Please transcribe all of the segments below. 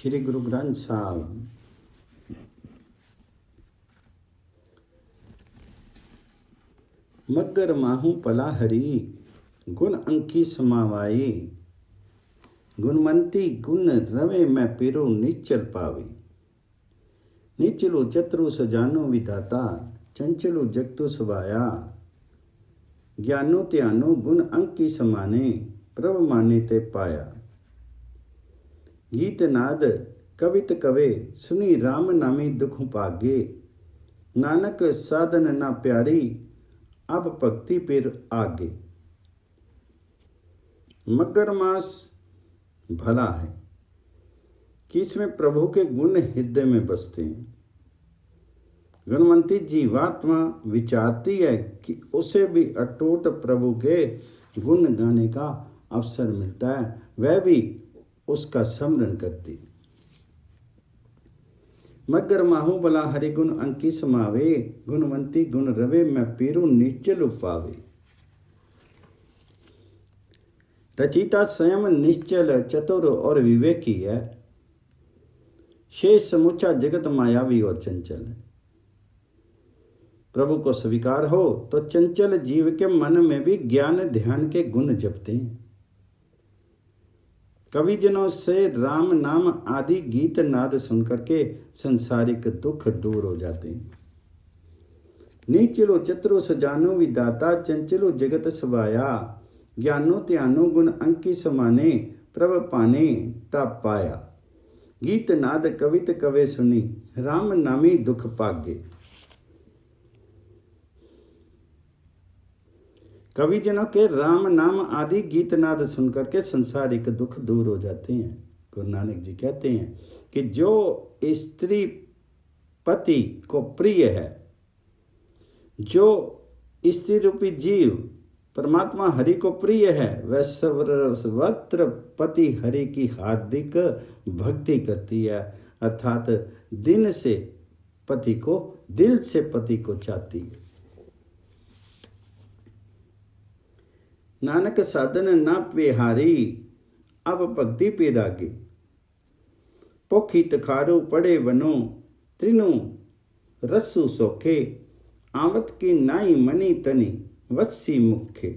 श्री गुरु ग्रंथ साहब मगर माहू पला हरी गुण अंकी समावाई गुणवंती गुण रवे मैं पिरो निश्चल पावी निचलो चतुरु सजानो विधाता चंचलो जगतु सुभाया ज्ञानो त्यानो गुण अंकी समाने प्रभ माने ते पाया गीत नाद कवित कवे सुनी राम नामी दुख पागे नानक साधन ना प्यारी अब भक्ति फिर आगे। मगर मास भला है कि इसमें प्रभु के गुण हृदय में बसते हैं। गुणवंती जीवात्मा विचारती है कि उसे भी अटूट प्रभु के गुण गाने का अवसर मिलता है, वह भी उसका स्मरण करती। मगर माहू भला हरि गुण अंकी समावे गुणवंती गुण रवे मैं पीरू निश्चल उपावे। रचिता स्वयं निश्चल चतुर और विवेकी है, शेष समूचा जगत मायावी और चंचल है। प्रभु को स्वीकार हो तो चंचल जीव के मन में भी ज्ञान ध्यान के गुण जपते हैं। कवि जनों से राम नाम आदि गीत नाद सुनकर के संसारिक दुख दूर हो जाते हैं। नीचलो चतुरो सजानो विदाता चंचलो जगत सवाया ज्ञानो त्यानो गुण अंकी समाने प्रभ पाने ताप पाया गीत नाद कवित कवे सुनी राम नामी दुख पागे। कवि जनों के राम नाम आदि गीत नाद सुनकर के संसारिक दुख दूर हो जाते हैं। गुरु नानक जी कहते हैं कि जो स्त्री पति को प्रिय है, जो स्त्री रूपी जीव परमात्मा हरि को प्रिय है, वह सर्वत्र पति हरि की हार्दिक भक्ति करती है, अर्थात दिल से पति को चाहती है। नानक साधन ना पेहारी अब भक्ति पे रागे पोखी तखारो पड़े वनो त्रिनु रस्सु सोखे आवत की नाई मनी तनी वत्सी मुखे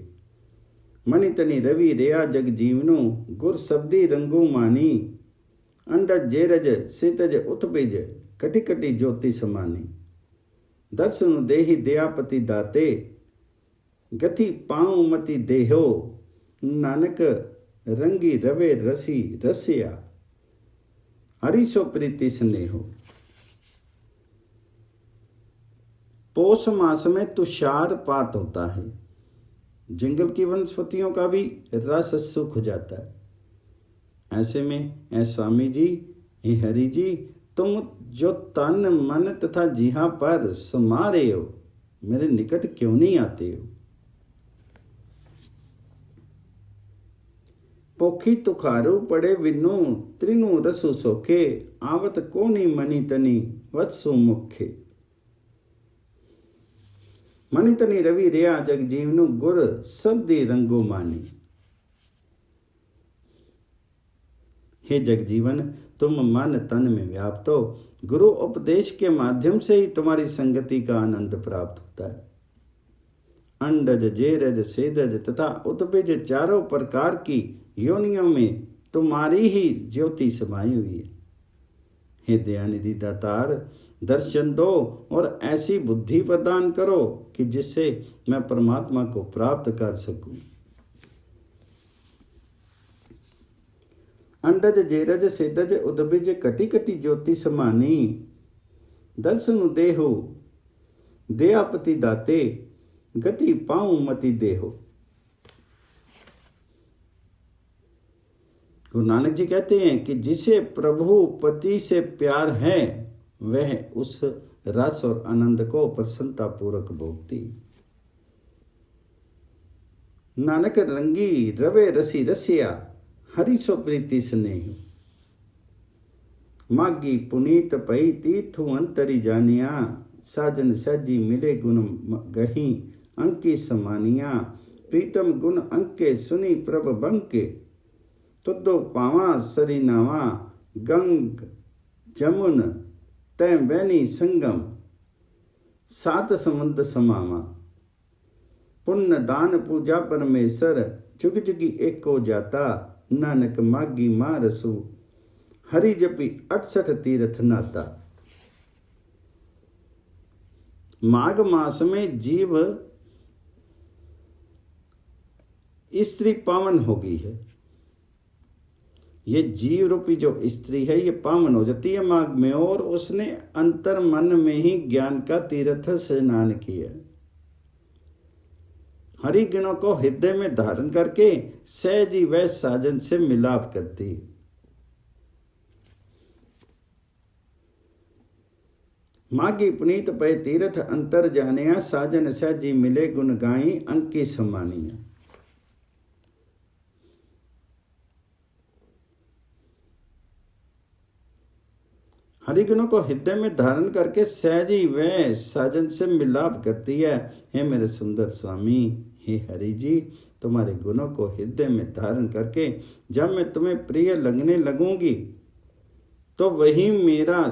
मणि तनी रवि रेया जग जीवनो गुर शब्दी रंगो मानी अंडज जेरज सितज उत्पेज कटि कटि ज्योति समानी दर्शन देहि दयापति दाते गति पाऊं मति देहो नानक रंगी रवे रसी रसिया हरिशो प्रीति स्नेहो। पौष मास में तुषारपात होता है, जंगल की वनस्पतियों का भी रस सूख जाता है। ऐसे में ऐ स्वामी जी, हे हरि जी, तुम जो तन मन तथा जिहा पर समा रहे हो, मेरे निकट क्यों नहीं आते हो। पोखी तुखारू पड़े विनु त्रिनु रसु सोखे आवत कोनी मणि तनी वत्सु मुखे मणि तनी रवि रेया जग जीवनु गुर शब्दी रंगो मानी। हे जगजीवन, तुम मन तन में व्याप्त हो, गुरु उपदेश के माध्यम से ही तुम्हारी संगति का आनंद प्राप्त होता है। अंडज जेरज सेदज तथा उत्पेज चारों प्रकार की योनियों में तुम्हारी ही ज्योति समाई हुई है। हे दयानिधि दातार, दर्शन दो और ऐसी बुद्धि प्रदान करो कि जिससे मैं परमात्मा को प्राप्त कर सकूं। अंडज जेरज सेदज उद्भिज कटि कटि ज्योति समानी दर्शन देहो दयापति दाते गति पाऊं मति देहो। गुरु नानक जी कहते हैं कि जिसे प्रभु पति से प्यार है वह उस रस और आनंद को प्रसन्नता पूर्वक भोगती। नानक रंगी रवे रसी रसिया हरिशो प्रीति स्नेह मागी पुनीत पई तीर्थु अंतरी जानिया साजन सजी मिले गुण गही अंकी समानिया प्रीतम गुण अंके सुनी प्रभ बंके तुदो पावा सरी नावा गंग जमुन तै बैनी संगम, सात समुद्र समावा। पुण्य दान पूजा परमेश्वर, जुग जुगी एको जाता। नानक मागी मारसु, हरि जपी 68 तीर्थ नाता। माघ मास में जीव स्त्री पावन हो गई है। ये जीव रूपी जो स्त्री है ये पावन हो जाती है माघ में, और उसने अंतर मन में ही ज्ञान का तीर्थ स्नान किया। हरि गुणों को हृदय में धारण करके सहज ही वह साजन से मिलाप करती। मागी पुनीत पै तीर्थ अंतर जानिया, साजन सहजी मिले गुण गाई अंकी समानिया। हरिगुणों को हृदय में धारण करके सहजी वह साजन से मिलाप करती है। हे मेरे सुंदर स्वामी, हे हरि जी, तुम्हारे गुणों को हृदय में धारण करके जब मैं तुम्हें प्रिय लगने लगूंगी तो वही मेरा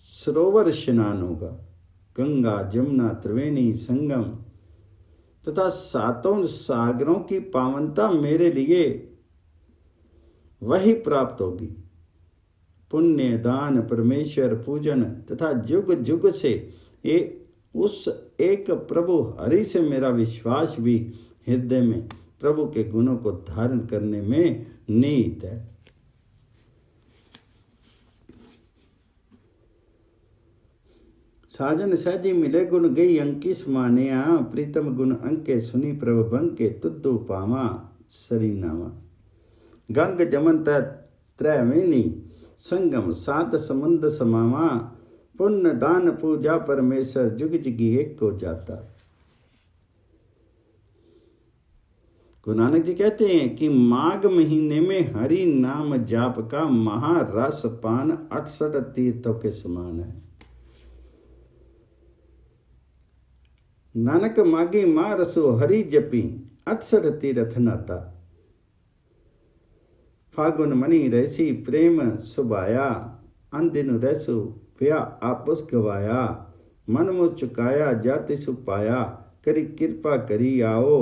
सरोवर स्नान होगा। गंगा जमुना त्रिवेणी संगम तथा सातों सागरों की पावनता मेरे लिए वही प्राप्त होगी। पुण्य दान परमेश्वर पूजन तथा युग युग से उस एक प्रभु हरि से मेरा विश्वास भी हृदय में प्रभु के गुणों को धारण करने में निहित है। साजन सहजी मिले गुण गई अंकी समानिया, प्रीतम गुण अंके सुनी प्रभु बंके तुद्धु पावा सरीनावा। गंग जमन त्रैवेणी संगम, सात समुद्र समावा। पुण्य दान पूजा परमेश्वर, जुग जुगी एक को जाता। गुरु नानक जी कहते हैं कि माघ महीने में हरि नाम जाप का महारस पान 68 तीर्थों के समान है। नानक मागी मारसु, हरि जपी 68 तीर्थ नाता। फागुन मनी रहसी प्रेम सुभाया, अंदिन रहसु भया आपस गवाया। मन मुँह चुकाया जाति सुपाया, करी कृपा करी आओ।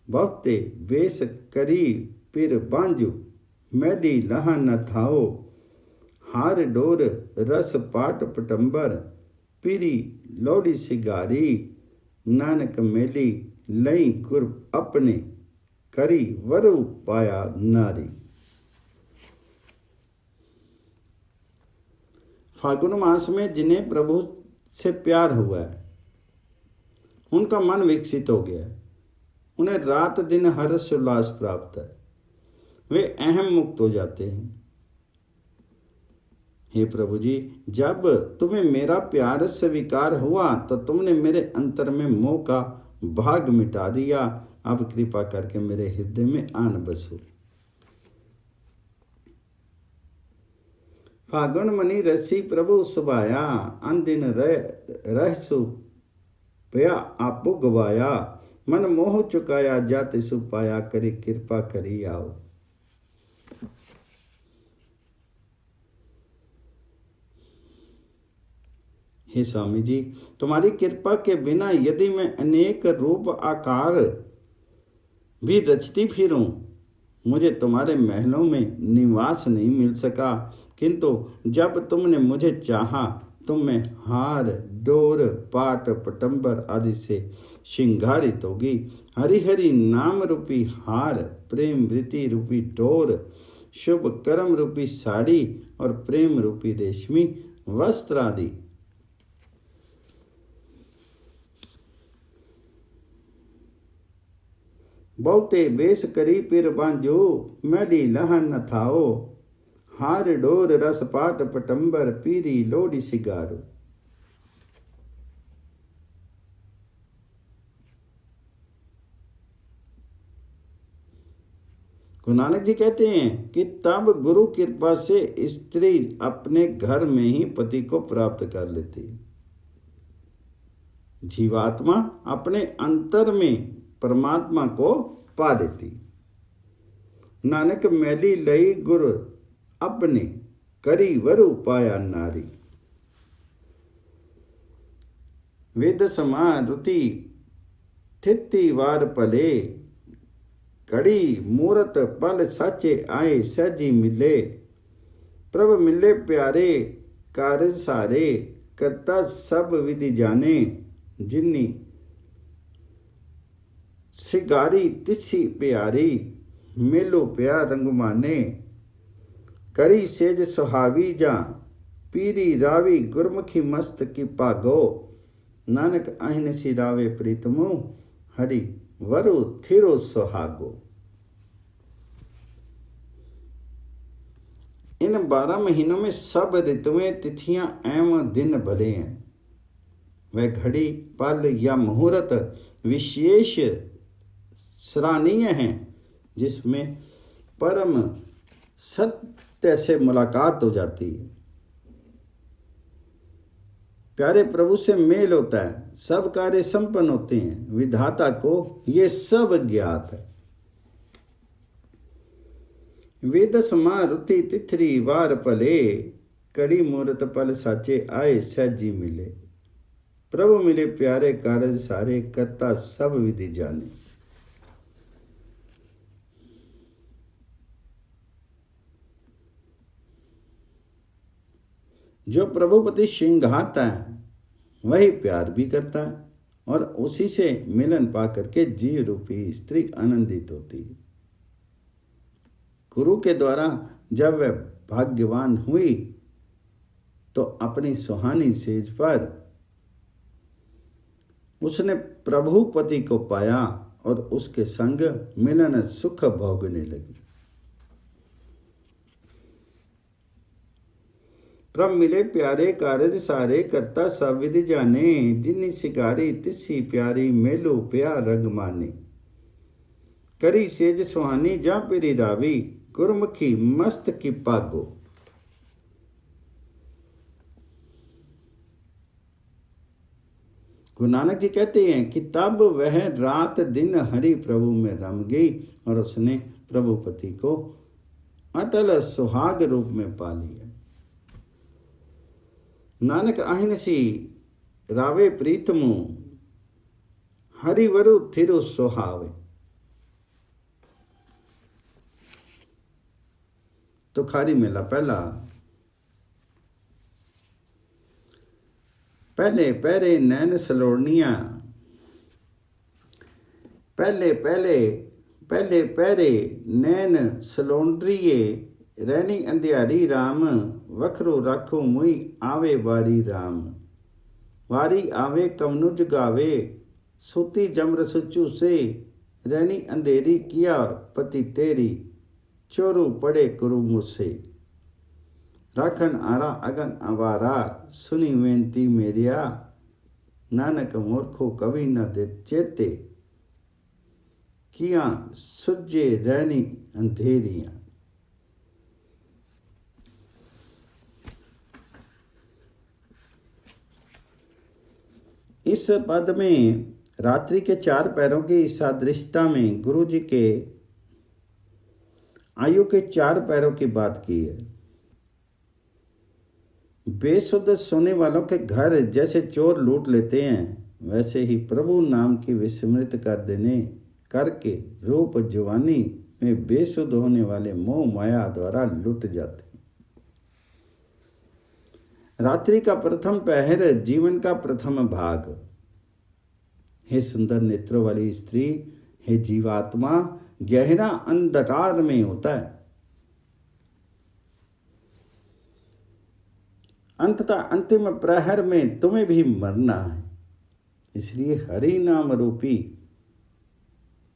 बहुते वेश करी पिर बांजू, मैडी लहा न थाओ। हार डोर रस पाट पटंबर, पीरी लौड़ी सिगारी। नानक मेली लई गुर अपने, करी वरु पाया नारी। फागुन मास में जिन्हें प्रभु से प्यार हुआ है उनका मन विकसित हो गया है, उन्हें रात दिन हर्ष उल्लास प्राप्त है, वे अहम मुक्त हो जाते हैं। हे प्रभु जी, जब तुम्हें मेरा प्यार स्वीकार हुआ तो तुमने मेरे अंतर में मोह का भाग मिटा दिया। अब कृपा करके मेरे हृदय में आन बसो। फागुन मनी रसी प्रभु सुभाया, अन दिन रहसु भया आपो गवाया। मन मोह चुकाया जाति सुपाया, करी कृपा करी आओ। हे स्वामी जी, तुम्हारी कृपा के बिना यदि मैं अनेक रूप आकार भी रचती फिरूं, मुझे तुम्हारे महलों में निवास नहीं मिल सका। किंतु जब तुमने मुझे चाहा, तुम में हार डोर पाट पटंबर आदि से श्रृंगारित होगी। हरि हरि नाम रूपी हार, प्रेम वृत्ति रूपी डोर, शुभ कर्म रूपी साड़ी और प्रेम रूपी रेशमी वस्त्र आदि। बहुते बेस करी पिर बांजो, मैडी लहन न थाओ। हार डोर रस पाट पटंबर, पीरी लोड़ी सिगारो। गुरु नानक जी कहते हैं कि तब गुरु कृपा से स्त्री अपने घर में ही पति को प्राप्त कर लेती। जीवात्मा अपने अंतर में परमात्मा को पा देती। नानक मैली लई गुर अपने, करी वरु पाया नारी। वेद समान रुति थिति वार पले, कड़ी मूरत पल साचे आए सहजी मिले। प्रभ मिले प्यारे कारज सारे, करता सब विधि जाने। जिन्नी सिगारी तिसी प्यारी, मेलो प्यार रंग माने। करी सेज सुहावी जा, पीरी रावी गुरमुखी मस्त की पागो। नानक आहिन सिरावे प्रीतमो, हरि वरु थिरो सुहागो। इन 12 महीनों में सब ऋतुएं, तिथियां एवं दिन भले हैं। वह घड़ी पल या मुहूर्त विशेष सराहनीय हैं जिसमें परम सत्य से मुलाकात हो जाती है, प्यारे प्रभु से मेल होता है, सब कार्य संपन्न होते हैं। विधाता को ये सब ज्ञात है। वेद समा रुति तिथरी वार पले, कड़ी मूरत पल साचे आए सहजी मिले। प्रभु मिले प्यारे कारज सारे, करता सब विधि जाने। जो प्रभुपति सिंघाता है वही प्यार भी करता है और उसी से मिलन पा करके जीव रूपी स्त्री आनंदित होती है। गुरु के द्वारा जब वह भाग्यवान हुई तो अपनी सुहानी सेज पर उसने प्रभुपति को पाया और उसके संग मिलन सुख भोगने लगी। प्रभ मिले प्यारे कारज सारे, करता सब विधि जाने। जिन्नी सिगारी तिसी प्यारी, मेलो प्यार रंग माने। करी सेज सुहानी जा पीरी रावी, गुरमुखी मस्त की पागो। गुरु नानक जी कहते हैं कि तब वह रात दिन हरि प्रभु में रम गई और उसने प्रभुपति को अटल सुहाग रूप में पा लिया। नानक आहिनसी रावे प्रीतमु, हरिवरु थिरु सुहावे। तो खारी मेला पहले पैरे नैन सलोनिया, पहले पैरे नैन सलोंड्रिये। रैनी अंधियारी राम, वखरू राखो मुई आवे वारी राम। वारी आवे कमनुज गावे, सूती जमर सुचू से। रैनी अंधेरी किया पति तेरी, चोरू पड़े कुरु मुझसे। राखन आरा अगन आवारा, सुनी वेंती मेरिया। नानक मूर्खो कवि न दे चेते, किया सुजे रैनी अंधेरियां। इस पद में रात्रि के 4 पैरों की सादृश्यता में गुरु जी के आयु के 4 पैरों की बात की है। बेसुध सोने वालों के घर जैसे चोर लूट लेते हैं, वैसे ही प्रभु नाम की विस्मृत कर देने करके रूप जवानी में बेसुध होने वाले मोह माया द्वारा लुट जाते हैं। रात्रि का प्रथम पहर जीवन का प्रथम भाग। हे सुंदर नेत्रों वाली स्त्री, हे जीवात्मा, गहरा अंधकार में होता है। अंततः अंतिम प्रहर में तुम्हें भी मरना है। इसलिए हरि नाम रूपी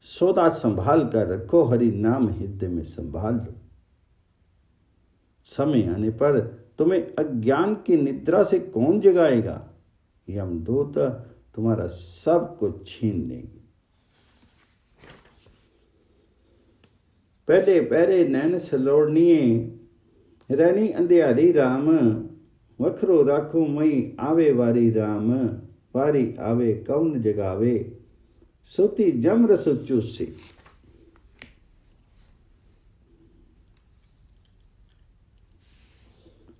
सौदा संभाल कर रखो, हरि नाम हृदय में संभाल लो। समय आने पर तुम्हें अज्ञान की निद्रा से कौन जगाएगा? यमदूत तुम्हारा सब कुछ छीन लेंगे। पहले पैरे नैन सलोड़निए, रैनी अंधियारी राम। वखरो राखो मई आवे वारी राम। वारी आवे कौन जगावे, सोती जमर सुचू से।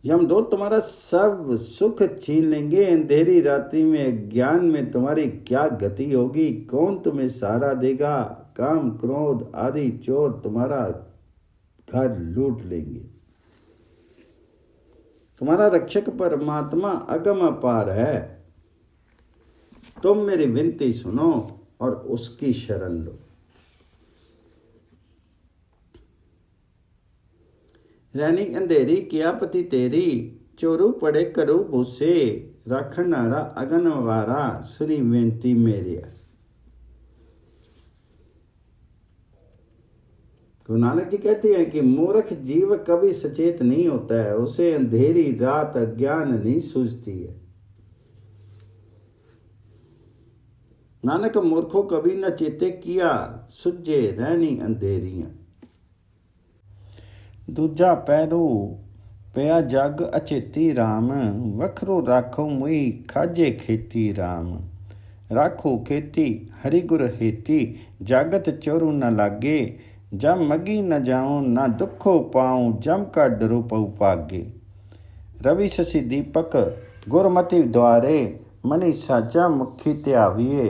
यमदूत तुम्हारा सब सुख छीन लेंगे। अंधेरी रात्रि में अज्ञान में तुम्हारी क्या गति होगी? कौन तुम्हें सहारा देगा? काम क्रोध आदि चोर तुम्हारा घर लूट लेंगे। तुम्हारा रक्षक परमात्मा अगम अपार है। तुम मेरी विनती सुनो और उसकी शरण लो। रैनी अंधेरी किया पति तेरी, चोरू पड़े करू भूसे, राखण नारा अगन वारा, सुनी बेनती मेरी। गुरु नानक जी कहते हैं कि मूर्ख जीव कभी सचेत नहीं होता है, उसे अंधेरी रात अज्ञान नहीं सूझती है। नानक मूर्खों कभी न चेते किया, सुझे रहनी अंधेरियां। दूजा पैरू पिया जग अचेती राम, वखरो राखो मुई खाजे खेती राम। राखो खेती हरि गुर हेती, जागत चोरू न लागे, जब मगी न जाऊं न दुखो पाऊं, जम का डरो पऊ पागे। रवि शशि दीपक गुरमति द्वारे, मनी साचा मुखी त्याविए।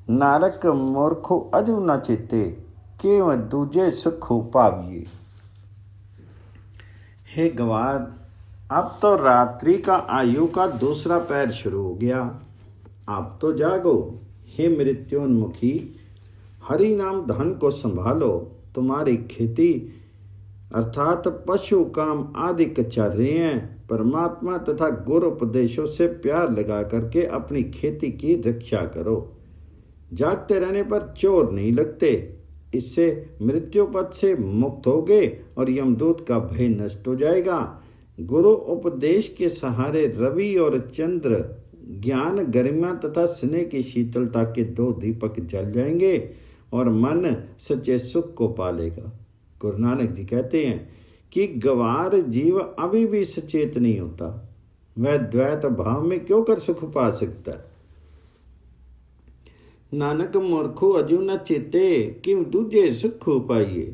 नारक मूर्खो अजू न चेते, केव दूजे सुखो पाविए। हे गवार, अब तो रात्रि का आयु का दूसरा पैर शुरू हो गया। आप तो जागो। हे मृत्योन्मुखी, हरि नाम धन को संभालो। तुम्हारी खेती अर्थात पशु काम आदि चल रहे हैं। परमात्मा तथा गुरु उपदेशों से प्यार लगा करके अपनी खेती की रक्षा करो। जागते रहने पर चोर नहीं लगते। इससे मृत्यु पद से मुक्त होगे और यमदूत का भय नष्ट हो जाएगा। गुरु उपदेश के सहारे रवि और चंद्र ज्ञान गरिमा तथा स्नेह की शीतलता के दो दीपक जल जाएंगे और मन सच्चे सुख को पालेगा। गुरु नानक जी कहते हैं कि गवार जीव अभी भी सचेत नहीं होता, वह द्वैत भाव में क्यों कर सुख पा सकता है। नानक मूर्खो अजू न चेते, क्यों दूजे सुख पाइए।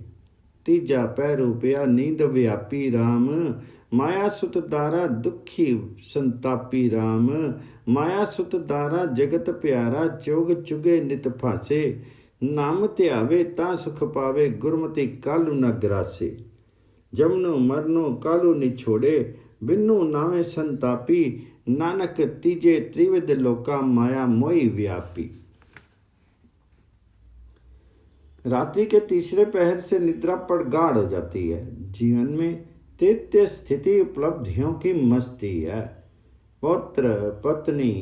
तीजा पैरू पिया नींद व्यापी राम, माया सुत दारा दुखी संतापी राम। माया सुत दारा जगत प्यारा, चोग चुगे नित फासे। नाम ध्यावे ता सुख पावे, गुरमति कालू न ग्रासे। जमनो मरनो कालू निछोड़े, बिन्नु नावे संतापी। नानक तीजे त्रिविध लोका, माया मोई व्यापी। रात्रि के तीसरे पहर से निद्रा पड़गाढ़ हो जाती है। जीवन में तृतीय स्थिति उपलब्धियों की मस्ती है। पुत्र पत्नी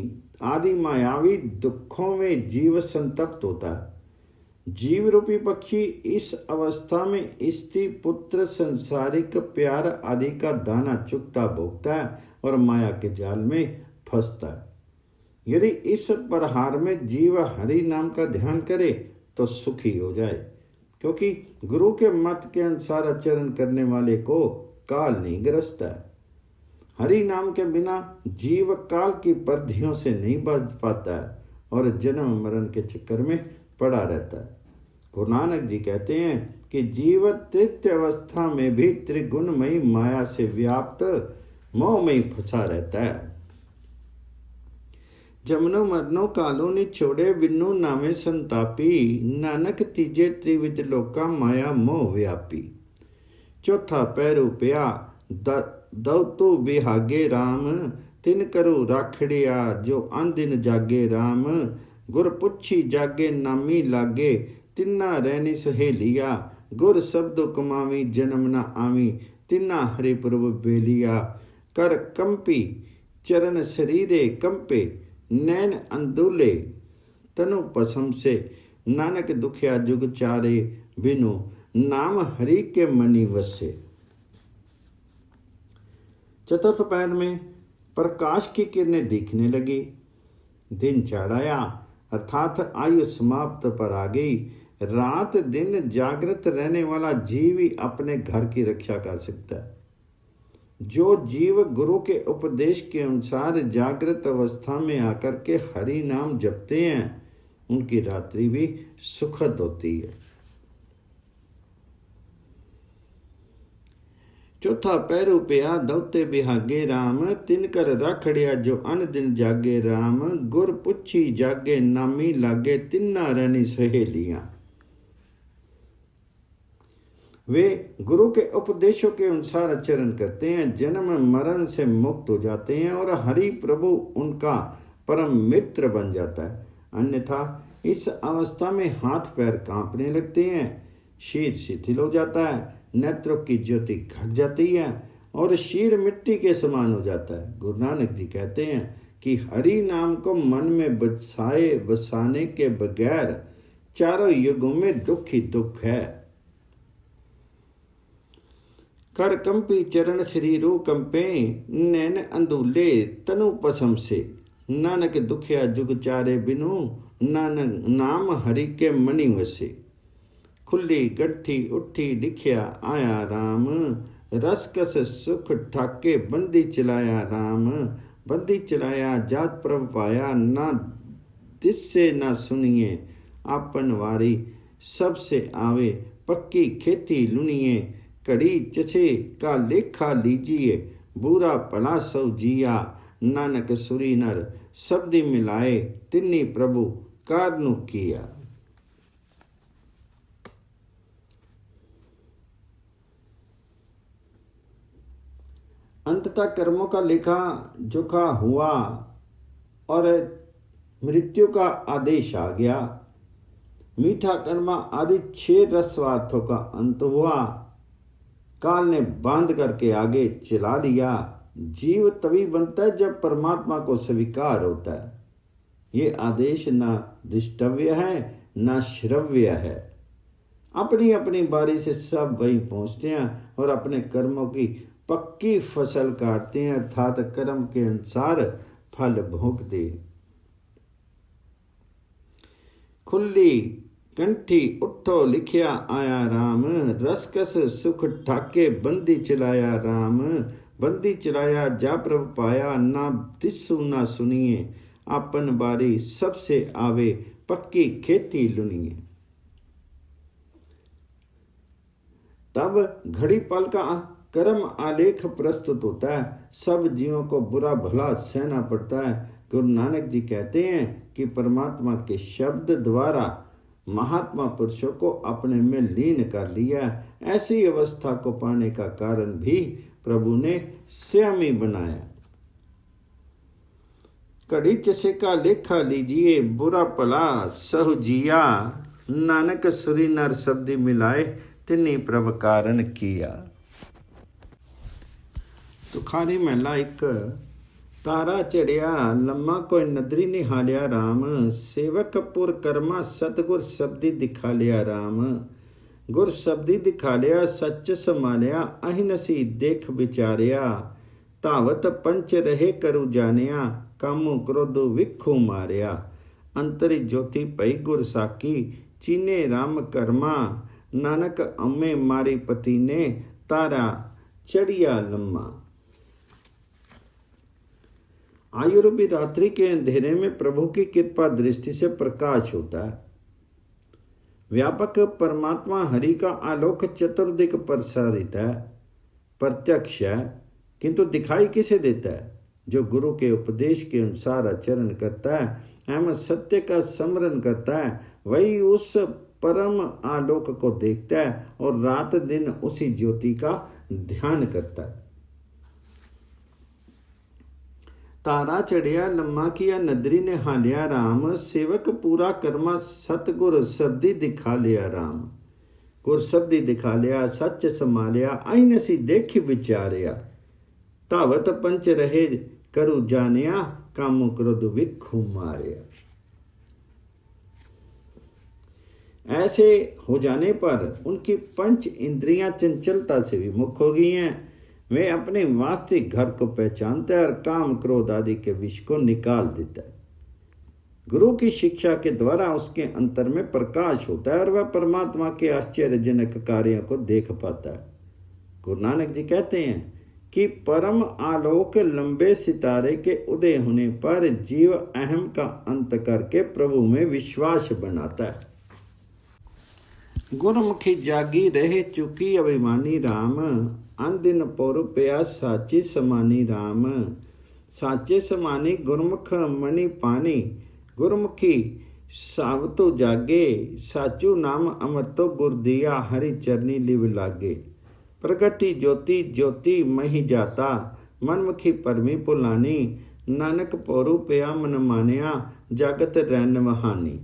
आदि मायावी दुखों में जीव संतप्त होता है। जीव रूपी पक्षी इस अवस्था में स्त्री पुत्र संसारिक प्यार आदि का दाना चुगता भोगता है और माया के जाल में फंसता है। यदि इस प्रहार में जीव हरि नाम का ध्यान करे तो सुखी हो जाए, क्योंकि गुरु के मत के अनुसार आचरण करने वाले को काल नहीं ग्रसता है। हरि नाम के बिना जीव काल की परिधियों से नहीं बच पाता है और जन्म मरण के चक्कर में पड़ा रहता है। गुरु नानक जी कहते हैं कि जीव तृतीय अवस्था में भी त्रिगुणमयी माया से व्याप्त मोह में फंसा रहता है। जमनो मरनो कालो ने छोड़े, बिन्नु नामे संतापी। नानक तीजे त्रिविध लोका, माया मोह व्यापी। चौथा पैरू पिया दौतु बिहागे राम, तिन करू राखड़िया जो आंदिन जागे राम। गुर पुछी जागे नामी लागे, तिन्ना रहनी सहेलिया। गुर शब्द कमावी जन्म न आवी, तिन्ना हरि प्रभु बेलिया। कर कंपी चरण शरीरे कंपे, नैन अंदुले तनु पसम से। नानक दुखिया जुग चारे, बिनु नाम हरि के मनि वसे। चतुर्थ पैर में प्रकाश की किरणें दिखने लगी। दिन चढ़ाया अर्थात आयु समाप्त पर आ गई। रात दिन जागृत रहने वाला जीव ही अपने घर की रक्षा कर सकता है। जो जीव गुरु के उपदेश के अनुसार जागृत अवस्था में आकर के हरि नाम जपते हैं, उनकी रात्रि भी सुखद होती है। चौथा पैरू पिया दौते बिहागे राम, तिनकर राखड़िया जो अन दिन जागे राम, गुर पुछी जागे नामी लागे, तिन्ना रहनी सहेलियां। वे गुरु के उपदेशों के अनुसार आचरण करते हैं, जन्म मरण से मुक्त हो जाते हैं और हरि प्रभु उनका परम मित्र बन जाता है। अन्यथा इस अवस्था में हाथ पैर कांपने लगते हैं, शीर शिथिल हो जाता है, नेत्रों की ज्योति घट जाती है और शीर मिट्टी के समान हो जाता है। गुरु नानक जी कहते हैं कि हरि नाम को मन में बसाने के बगैर चारों युगों में दुख ही दुख है। कर कंपी चरण श्री रू कंपे, नैन अंधुले तनु पसम से, नानक दुखिया जुग चारे बिनु, नानक नाम हरि के मणि वसे। खुली गठ्ठी उठी लिखिया आया राम, रसकस सुख ठाके बंदी चलाया राम, बंदी चलाया जात प्रभ पाया, ना दिससे ना सुनिए आपन वारी, सबसे आवे पक्की खेती लुनिए, कड़ी चचे का लेखा लीजिए, बुरा भला सौ जिया, नानक सुरी नर शब्दी मिलाए, तिन्नी प्रभु कारनु किया। अंततः कर्मों का लेखा जोखा हुआ और मृत्यु का आदेश आ गया। मीठा कर्मा आदि 6 रसवार्थों का अंत हुआ। काल ने बांध करके आगे चला लिया। जीव तभी बनता है जब परमात्मा को स्वीकार होता है। ये आदेश ना दृष्टव्य है ना श्रव्य है। अपनी अपनी बारी से सब वहीं पहुंचते हैं और अपने कर्मों की पक्की फसल काटते हैं, अर्थात कर्म के अनुसार फल भोगते। खुली कंठी उठो लिखिया आया राम, रसकस सुख ठाके बंदी चलाया राम, बंदी चलाया जा प्रभ पाया, ना दिसु ना सुनिए आपन बारी, सबसे आवे पक्की खेती लुनिए। तब घड़ी पल का कर्म आलेख प्रस्तुत होता है। सब जीवों को बुरा भला सहना पड़ता है। गुरु नानक जी कहते हैं कि परमात्मा के शब्द द्वारा महात्मा पुरुषों को अपने में लीन कर लिया। ऐसी अवस्था को पाने का कारण भी प्रभु ने स्वयं ही बनाया। कड़ी चसे का लेखा लीजिए, बुरा भला सहु जिया, नानक सुरी नर शब्दी मिलाए, तिन्नी प्रभ कारण किया। तुखारी महला 1। तारा चढ़िया लम्मा कोई नदरी निहालिया राम, सेवक पुर कर्मा सतगुर शब्दी दिखा लिया राम, गुर शब्दी दिखा लिया सच समालिया, अहिनसी देख विचारिया, तावत पंच रहे करु जानिया, कामो क्रोधो विखो मारिया, अंतरी ज्योति पई गुर साकी, चीने राम कर्मा, नानक अम्मे मारी पति ने, तारा चढ़िया लम्मा। आयुरूपी रात्रि के अंधेरे में प्रभु की कृपा दृष्टि से प्रकाश होता है। व्यापक परमात्मा हरि का आलोक चतुर्दिक प्रसारित है, प्रत्यक्ष है, किंतु दिखाई किसे देता है? जो गुरु के उपदेश के अनुसार आचरण करता है एवं सत्य का स्मरण करता है, वही उस परम आलोक को देखता है और रात दिन उसी ज्योति का ध्यान करता है। तारा चढ़िया लम्मा किया नदरी ने हालिया राम, सेवक पूरा कर्मा सतगुर शब्दी दिखा लिया राम, गुर शब्दी दिखा लिया सच संभालिया, आईने सी देखी विचारिया, तावत पंच रहे करु जानिया, कामो क्रोध विखु मारिया। ऐसे हो जाने पर उनकी पंच इंद्रियां चंचलता से विमुख हो गई हैं। वे अपने वास्तविक घर को पहचानता है और काम क्रोध आदि के विष को निकाल देता है। गुरु की शिक्षा के द्वारा उसके अंतर में प्रकाश होता है और वह परमात्मा के आश्चर्यजनक कार्यों को देख पाता है। गुरु नानक जी कहते हैं कि परम आलोक लंबे सितारे के उदय होने पर जीव अहम का अंत करके प्रभु में विश्वास बनाता है। गुरमुखी जागी रहे चुकी अभिमानी राम, अन दिन पौर पिया साची समानी राम। साचे समानी गुरमुख मणि पानी, गुरमुखी सावतो जागे, साचू नाम अमृतो गुर दिया, हरि चरनी लिव लागे। प्रगति ज्योति ज्योति मही जाता, मनमुखी परमी पुलानी, नानक पौरू पिया मन मानिया, जागत रैन वहानी।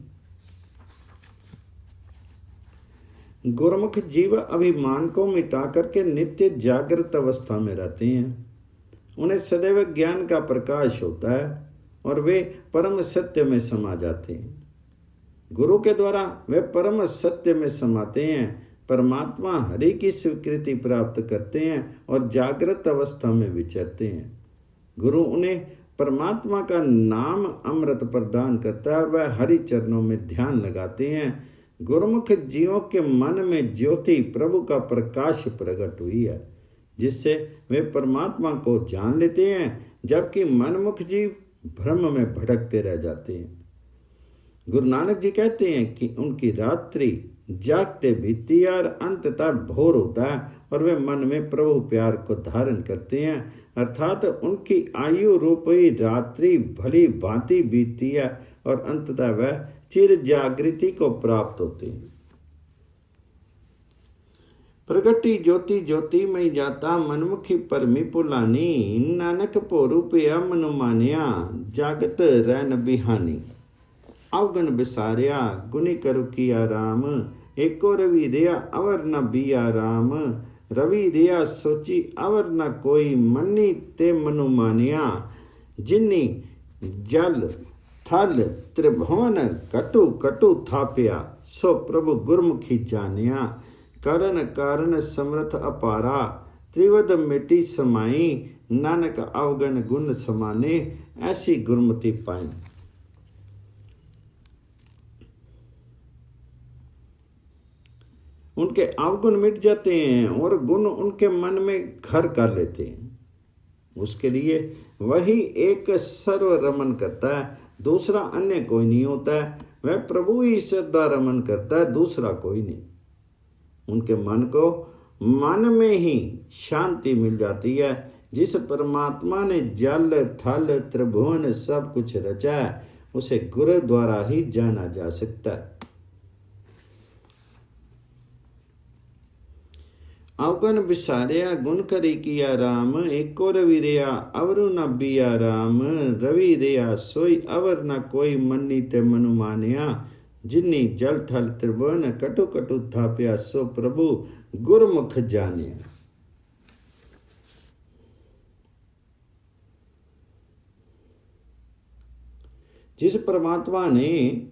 गुरमुख जीव अभिमान को मिटा करके नित्य जागृत अवस्था में रहते हैं। उन्हें सदैव ज्ञान का प्रकाश होता है और वे परम सत्य में समा जाते हैं। गुरु के द्वारा वे परम सत्य में समाते हैं, परमात्मा हरि की स्वीकृति प्राप्त करते हैं और जागृत अवस्था में विचरते हैं। गुरु उन्हें परमात्मा का नाम अमृत प्रदान करता है और वह हरि चरणों में ध्यान लगाते हैं। गुरुमुख जीवों के मन में ज्योति प्रभु का प्रकाश प्रकट हुई है, जिससे वे परमात्मा को जान लेते हैं, जबकि मनमुख जीव भ्रम में भटकते रह जाते हैं। गुरु नानक जी कहते हैं कि उनकी रात्रि जागते बीती और अंततः भोर होता है और वे मन में प्रभु प्यार को धारण करते हैं, अर्थात उनकी आयु रूपी रात्रि भली भांति बीतती है और अंततः वह चिर जागृति को प्राप्त होते हैं। प्रगति ज्योति ज्योति में जाता, मनमुखी परमी पुलानी, नानक पोरू पिया मनु मानिया, जागत रैन बिहानी। अवगन बिसारिया गुनी करु किया राम, एको रवि रिया अवर न बिया राम। रवि रिया सोची अवर न कोई, मन्नी ते मनु मानिया। जिन्नी जल थल त्रिभुवन कटु कटु थापिया, सो प्रभु गुरमुखी जानिया। करण कारण समर्थ अपारा, त्रिवद मिटी समाई, नानक अवगन गुण समाने, ऐसी गुरमति पाई। उनके अवगुण मिट जाते हैं और गुण उनके मन में घर कर लेते हैं। उसके लिए वही एक सर्व रमन करता है, दूसरा अन्य कोई नहीं होता है। वह प्रभु ही सदा रमन करता है, दूसरा कोई नहीं। उनके मन को मन में ही शांति मिल जाती है। जिस परमात्मा ने जल थल त्रिभुवन सब कुछ रचा है, उसे गुरु द्वारा ही जाना जा सकता है। अवगन विसारिया गुण करी किया राम, एको रवि रिया अवरु न बिया राम। रवि रिया सोई अवर न कोई, मन्नी ते मनु मानिया। जिन्नी जल थल त्रिभुवन कटु कटु थापिया, सो प्रभु गुरमुख जानिया। जिस परमात्मा ने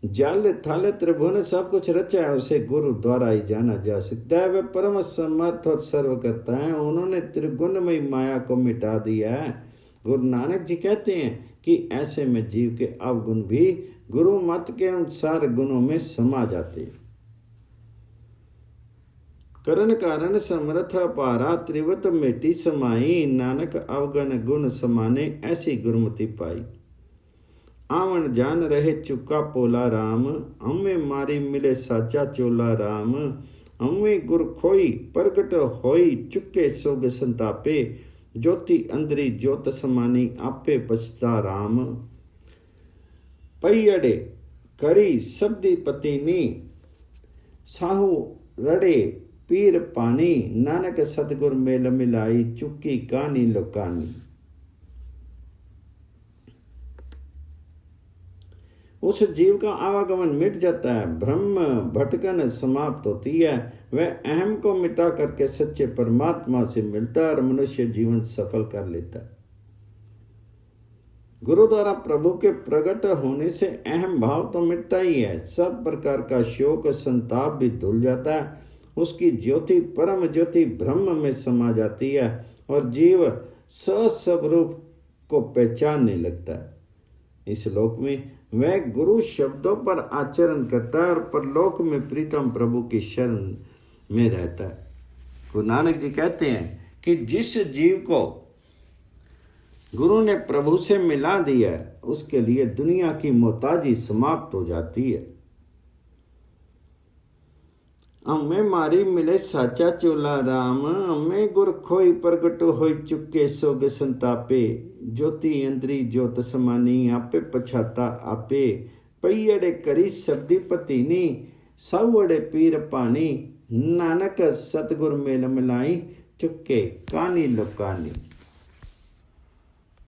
जल थल त्रिभुवन सब कुछ रचा है, उसे गुरु द्वारा ही जाना जा सकता है। वह परम समर्थ और सर्व करता है। उन्होंने त्रिगुणमयी माया को मिटा दिया है। गुरु नानक जी कहते हैं कि ऐसे में जीव के अवगुण भी गुरु मत के अनुसार गुणों में समा जाते। करण कारण समर्थ अपारा, त्रिवत मिटी समाई, नानक अवगन गुण समाने, ऐसी गुरुमति पाई। आवन जान रहे चुका पोला राम, हमें मारी मिले साचा चोला राम। हमें गुर खोई प्रगट होई, चुके सोग संतापे, ज्योति अंदरी ज्योत समानी, आपे पछता राम। पैयड़े करी सब्दी पतिनी, साहू रड़े पीर पानी, नानक सतगुर मेल मिलाई, चुकी कानी लोकानी। उस जीव का आवागमन मिट जाता है, ब्रह्म भटकन समाप्त होती है। वह अहम को मिटा करके सच्चे परमात्मा से मिलता है और मनुष्य जीवन सफल कर लेता है। गुरु द्वारा प्रभु के प्रकट होने से अहम भाव तो मिटता ही है, सब प्रकार का शोक संताप भी धुल जाता है। उसकी ज्योति परम ज्योति ब्रह्म में समा जाती है और जीव स्वस्वरूप को पहचानने लगता है। इस लोक में वह गुरु शब्दों पर आचरण करता है और परलोक में प्रीतम प्रभु की शरण में रहता है। गुरु नानक जी कहते हैं कि जिस जीव को गुरु ने प्रभु से मिला दिया है, उसके लिए दुनिया की मोहताजी समाप्त हो जाती है। अम्मे मारी मिले साचा चोला राम, अम्मे गुर खोई प्रगट होई चुके सोग संतापे। ज्योति अंदरी ज्योत समानी, आपे पछाता आपे। पईअड़े करी शब्दी पतीनी, साउअड़े पीर पानी। नानक सतगुर मेल मिलाई, चुके कानी लुकानी।